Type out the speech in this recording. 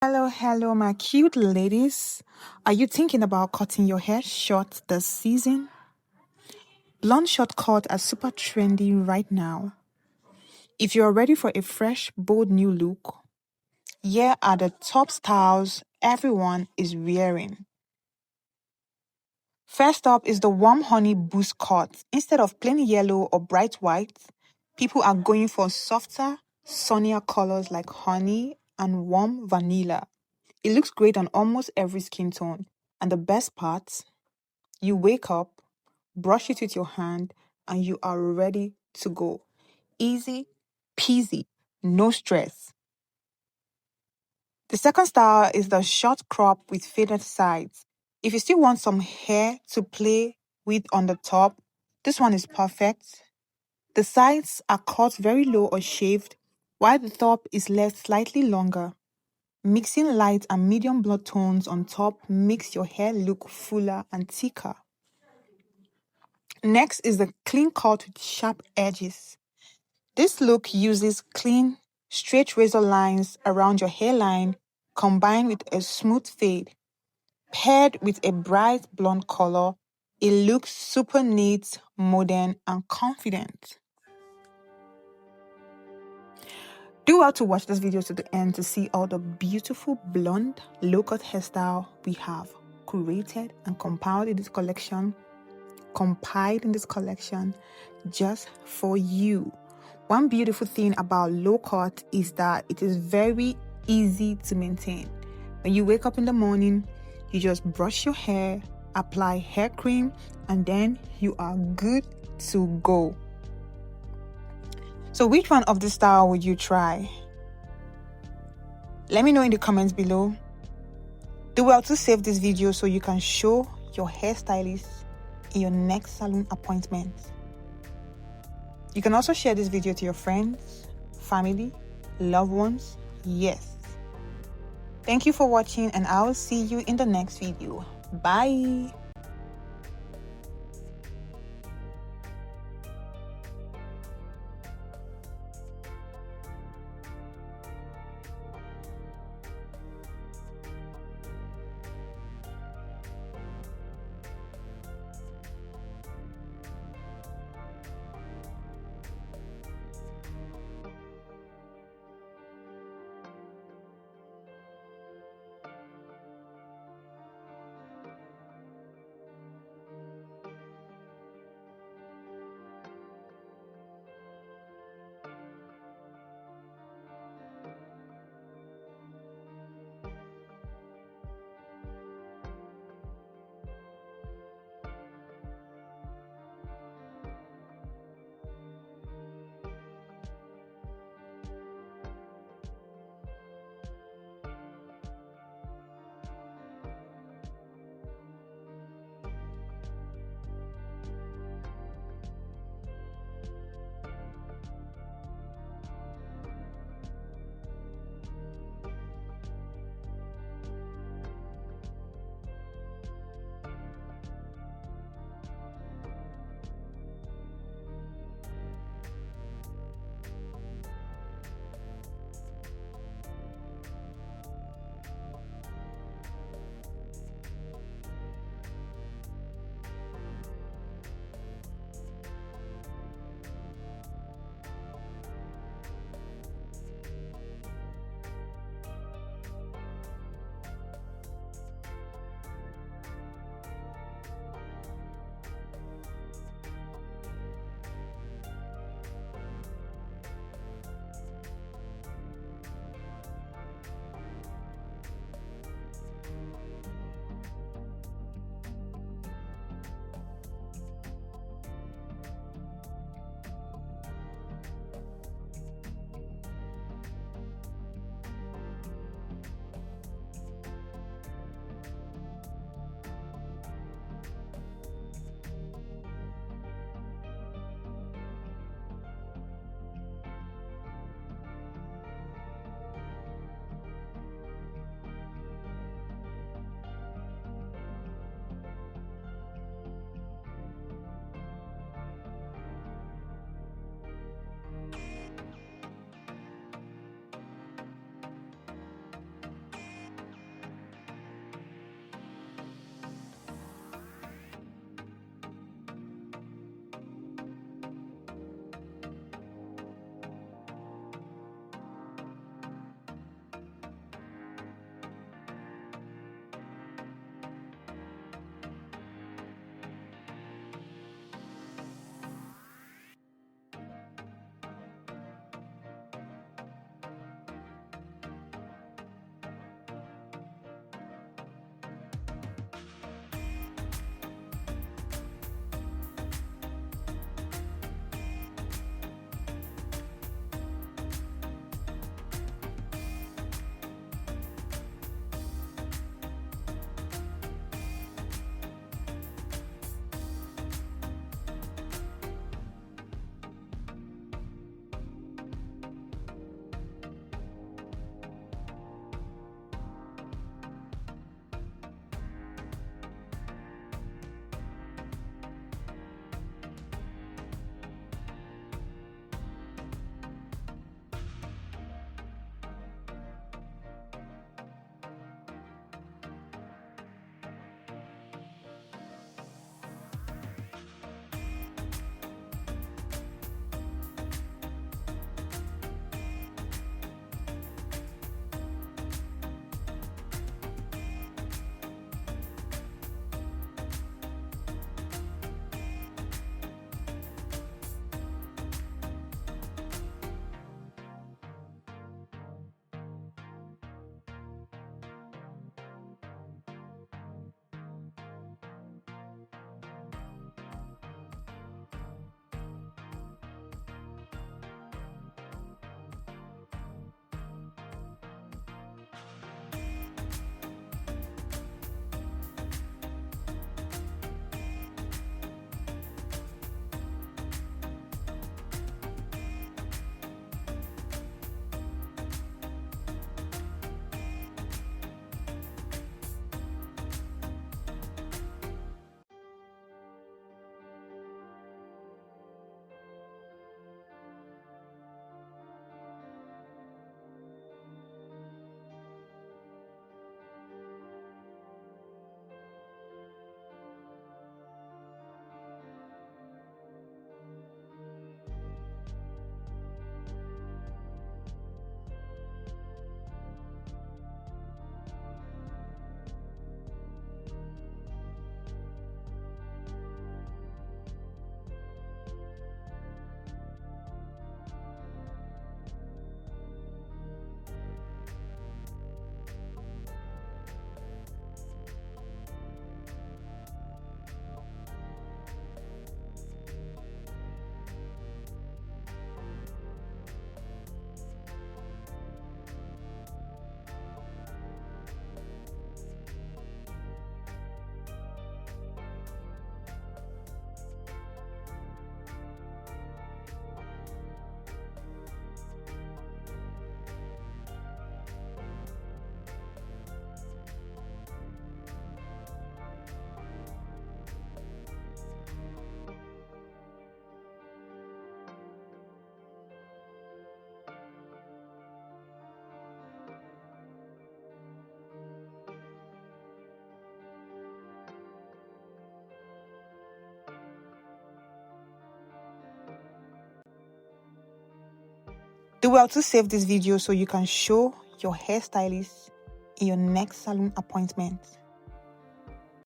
Hello, my cute ladies. Are you thinking about cutting your hair short this season? Blonde short cut are super trendy right now. If you're ready for a fresh, bold new look, here are the top styles everyone is wearing. First up is the warm honey boost cut. Instead of plain yellow or bright white, people are going for softer, sunnier colors like honey and warm vanilla. It looks great on almost every skin tone. And the best part, you wake up, brush it with your hand, and you are ready to go. Easy peasy, no stress. The second style is the short crop with faded sides. If you still want some hair to play with on the top, this one is perfect. The sides are cut very low or shaved, while the top is left slightly longer. Mixing light and medium blood tones on top makes your hair look fuller and thicker. Next is the clean cut with sharp edges. This look uses clean, straight razor lines around your hairline combined with a smooth fade. Paired with a bright blonde color, it looks super neat, modern, and confident. Do well to watch this video to the end to see all the beautiful blonde low-cut hairstyle we have curated and compiled in this collection just for you. One beautiful thing about low cut is that it is very easy to maintain. When you wake up in the morning, you just brush your hair, apply hair cream, and then you are good to go. So which one of this style would you try? Let me know in the comments below. Do well to save this video so you can show your hairstylist in your next salon appointment. You can also share this video to your friends, family, loved ones. Yes. Thank you for watching, and I will see you in the next video. Bye. Do well to save this video so you can show your hairstylist in your next salon appointment.